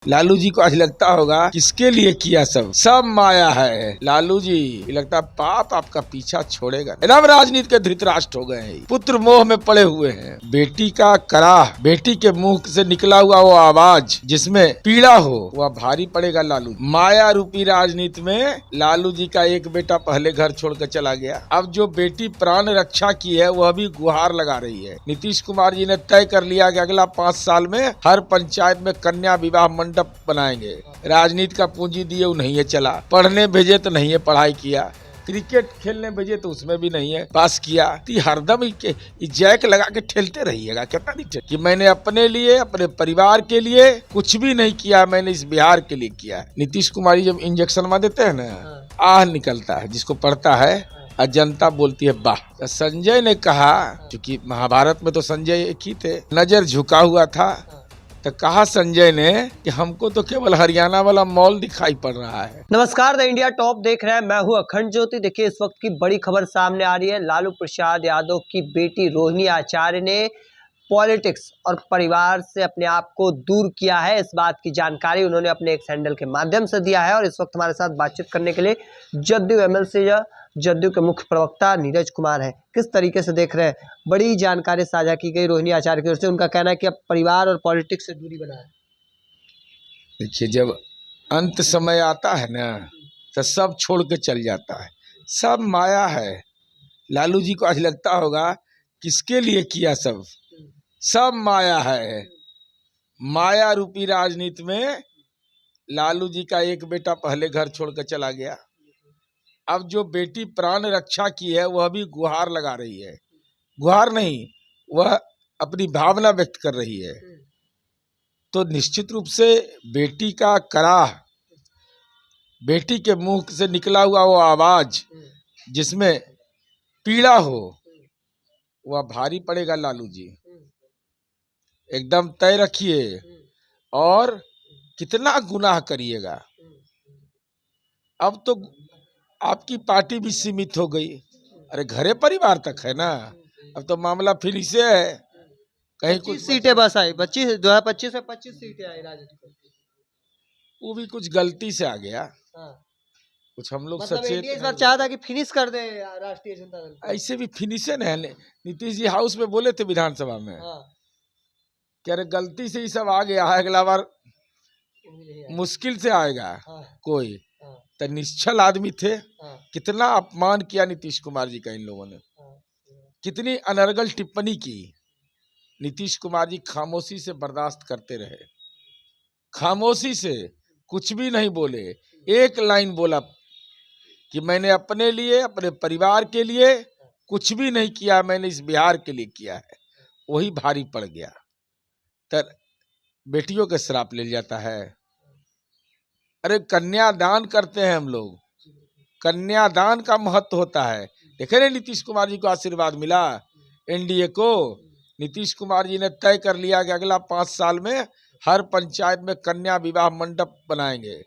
लालू जी को आज लगता होगा किसके लिए किया सब माया है। लालू जी लगता पाप आपका पीछा छोड़ेगा। एकदम राजनीति के धृतराष्ट्र हो गए हैं, पुत्र मोह में पड़े हुए हैं। बेटी का कराह, बेटी के मुंह से निकला हुआ वो आवाज जिसमें पीड़ा हो, वह भारी पड़ेगा लालू। माया रूपी राजनीति में लालू जी का एक बेटा पहले घर छोड़ कर चला गया। अब जो बेटी प्राण रक्षा की है वह भी गुहार लगा रही है। नीतीश कुमार जी ने तय कर लिया कि अगला 5 साल में हर पंचायत में कन्या विवाह मंडप बनाएंगे। राजनीति का पूंजी दिए वो नहीं है चला, पढ़ने भेजे तो नहीं है पढ़ाई किया, क्रिकेट खेलने भेजे तो उसमें भी नहीं है पास किया। हरदम जैक लगा के ठेलते रहिएगा, कितना नहीं कि मैंने अपने लिए अपने परिवार के लिए कुछ भी नहीं किया, मैंने इस बिहार के लिए किया है। नीतीश कुमार जी जब इंजेक्शन में देते हैं ना, आह निकलता है जिसको पढ़ता है और जनता बोलती है वाह। संजय ने कहा, क्योंकि महाभारत में तो संजय एक ही थे, नजर झुका हुआ था, तो कहा संजय ने कि हमको तो केवल हरियाणा वाला मॉल दिखाई पड़ रहा है। नमस्कार, द इंडिया टॉप देख रहे हैं, मैं हूं अखंड ज्योति। देखिए इस वक्त की बड़ी खबर सामने आ रही है। लालू प्रसाद यादव की बेटी रोहिणी आचार्य ने पॉलिटिक्स और परिवार से अपने आप को दूर किया है। इस बात की जानकारी उन्होंने अपने एक हैंडल के माध्यम से दिया है और इस वक्त हमारे साथ बातचीत करने के लिए जदयू एमएलसी या जदयू के मुख्य प्रवक्ता नीरज कुमार है। किस तरीके से देख रहे हैं, बड़ी जानकारी साझा की गई रोहिणी आचार्य की ओर से। उनका कहना है कि अब परिवार और पॉलिटिक्स से दूरी बनाए। देखिए जब अंत समय आता है ना तो सब छोड़ के चल जाता है, सब माया है। लालू जी को आज लगता होगा किसके लिए किया सब माया है। माया रूपी राजनीति में लालू जी का एक बेटा पहले घर छोड़ कर चला गया। अब जो बेटी प्राण रक्षा की है वह भी गुहार लगा रही है, गुहार नहीं, वह अपनी भावना व्यक्त कर रही है। तो निश्चित रूप से बेटी का कराह, बेटी के मुंह से निकला हुआ वो आवाज जिसमें पीड़ा हो, वह भारी पड़ेगा लालू जी। एकदम तय रखिए और कितना गुनाह करिएगा। अब तो आपकी पार्टी भी सीमित हो गई, अरे घरे परिवार तक है ना। अब तो मामला फिर से है, कहीं कुछ सीटें बस आई, 2025 में 25 सीटें आई राजद, वो भी कुछ गलती से आ गया। कुछ हम लोग मतलब सचेत इस बार चाहता कि फिनिश कर दे राष्ट्रीय जनता दल। ऐसे भी फिनिशन है। नीतीश जी हाउस में बोले थे विधानसभा में, कि अरे गलती से ही सब आ गया है, अगला बार मुश्किल से आएगा कोई। तो निश्चल आदमी थे, कितना अपमान किया नीतीश कुमार जी का इन लोगों ने, कितनी अनर्गल टिप्पणी की। नीतीश कुमार जी खामोशी से बर्दाश्त करते रहे, खामोशी से कुछ भी नहीं बोले। एक लाइन बोला कि मैंने अपने लिए अपने परिवार के लिए कुछ भी नहीं किया, मैंने इस बिहार के लिए किया है। वही भारी पड़ गया। तो बेटियों के श्राप ले जाता है। अरे कन्यादान करते हैं हम लोग, कन्यादान का महत्व होता है। देखे ना नीतीश कुमार जी को आशीर्वाद मिला, एनडीए को। नीतीश कुमार जी ने तय कर लिया कि अगला 5 साल में हर पंचायत में कन्या विवाह मंडप बनाएंगे।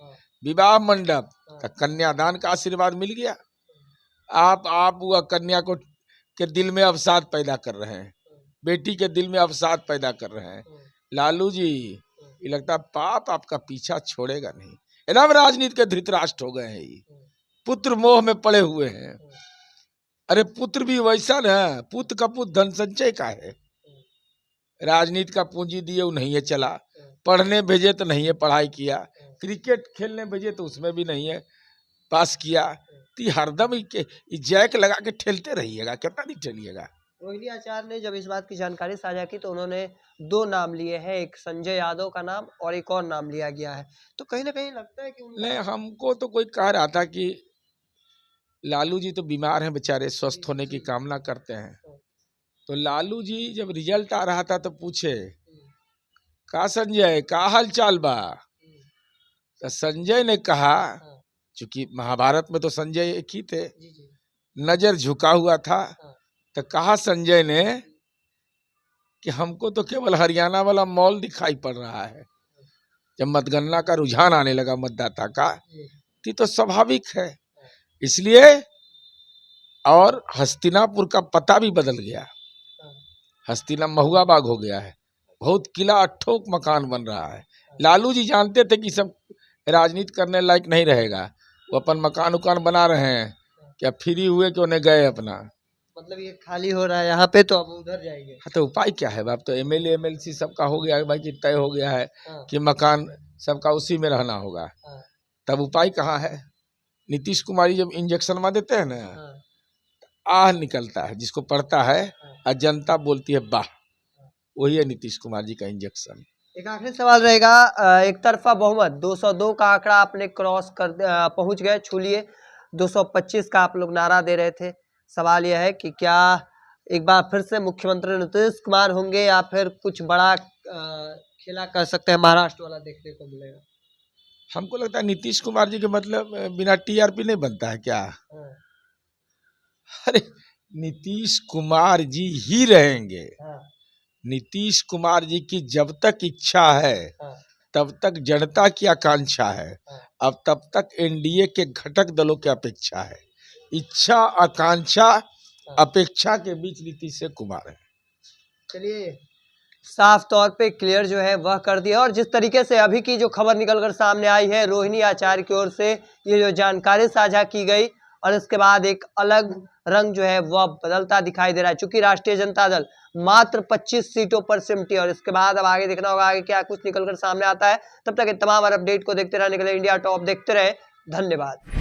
विवाह मंडप का कन्यादान का आशीर्वाद मिल गया। आप वह कन्या को के दिल में अवसाद पैदा कर रहे हैं, बेटी के दिल में अवसाद पैदा कर रहे हैं। लालू जी ये लगता पाप आपका पीछा छोड़ेगा नहीं। एकदम राजनीति के धृतराष्ट्र हो गए हैं, पुत्र मोह में पड़े हुए हैं। अरे पुत्र भी वैसा ना, पुत्र का पुत्र धन संचय का है। राजनीति का पूंजी दिए वो नहीं है चला, पढ़ने भेजे तो नहीं है पढ़ाई किया, क्रिकेट खेलने भेजे तो उसमें भी नहीं है पास किया। हरदम जैक लगा के ठेलते रहिएगा, कितना नहीं ठेलिएगा। रोहिणी आचार्य ने जब इस बात की जानकारी साझा की तो उन्होंने 2 नाम लिए हैं, एक संजय यादव का नाम और एक और नाम लिया गया है। तो कहीं ना कहीं लगता है कि नहीं, हमको तो कोई कह रहा था कि लालू जी तो बीमार हैं बेचारे, स्वस्थ होने की कामना करते हैं। तो लालू जी जब रिजल्ट आ रहा था तो पूछे, का संजय का हाल चाल बा। तो संजय ने कहा, चूंकि महाभारत में तो संजय एक ही थे, नजर झुका हुआ था, तो कहा संजय ने कि हमको तो केवल हरियाणा वाला मॉल दिखाई पड़ रहा है। जब मतगणना का रुझान आने लगा मतदाता का, तो स्वाभाविक है इसलिए। और हस्तिनापुर का पता भी बदल गया, हस्तिना महुआ बाग हो गया है। बहुत किला अठोक मकान बन रहा है, लालू जी जानते थे कि सब राजनीति करने लायक नहीं रहेगा, वो अपन मकान उकान बना रहे हैं, क्या फ्री हुए कि उन्हें गए अपना। मतलब ये खाली हो रहा है यहाँ पे तो अब उधर जाएंगे। हाँ, तो उपाय क्या है, अब तो एमएलए एमएलसी सबका हो गया है भाई, कि तय हो गया है हाँ, कि मकान सबका उसी में रहना होगा, हाँ, तब उपाय कहाँ है। नीतीश कुमार जी जब इंजेक्शन में देते हैं ना, हाँ, आह निकलता है जिसको पड़ता है, हाँ। और जनता बोलती है वाह, वही है नीतीश कुमार जी का इंजेक्शन। एक आखिरी सवाल रहेगा, एक तरफा बहुमत 202 का आंकड़ा आपने क्रॉस कर पहुंच गए, छू लिए। 225 का आप लोग नारा दे रहे थे। सवाल यह है कि क्या एक बार फिर से मुख्यमंत्री नीतीश कुमार होंगे या फिर कुछ बड़ा खेला कर सकते हैं, महाराष्ट्र वाला देखने को मिलेगा? हमको लगता है नीतीश कुमार जी के मतलब बिना टीआरपी नहीं बनता है क्या। हाँ, अरे नीतीश कुमार जी ही रहेंगे। हाँ, नीतीश कुमार जी की जब तक इच्छा है हाँ, तब तक जनता की आकांक्षा है, हाँ। अब तब तक एनडीए के घटक दलों की अपेक्षा है। इच्छा आकांक्षा अपेक्षा के बीच नीतीश कुमार है। चलिए, साफ तौर पे क्लियर जो है वह कर दिया। और जिस तरीके से अभी की जो खबर निकलकर सामने आई है, रोहिणी आचार्य की ओर से ये जो जानकारी साझा की गई, और इसके बाद एक अलग रंग जो है वह बदलता दिखाई दे रहा है। चूंकि राष्ट्रीय जनता दल मात्र 25 सीटों पर सिमटी, और इसके बाद अब आगे देखना होगा आगे क्या कुछ निकलकर सामने आता है। तब तक तमाम अपडेट को देखते रहने के लिए इंडिया टॉप देखते रहे। धन्यवाद।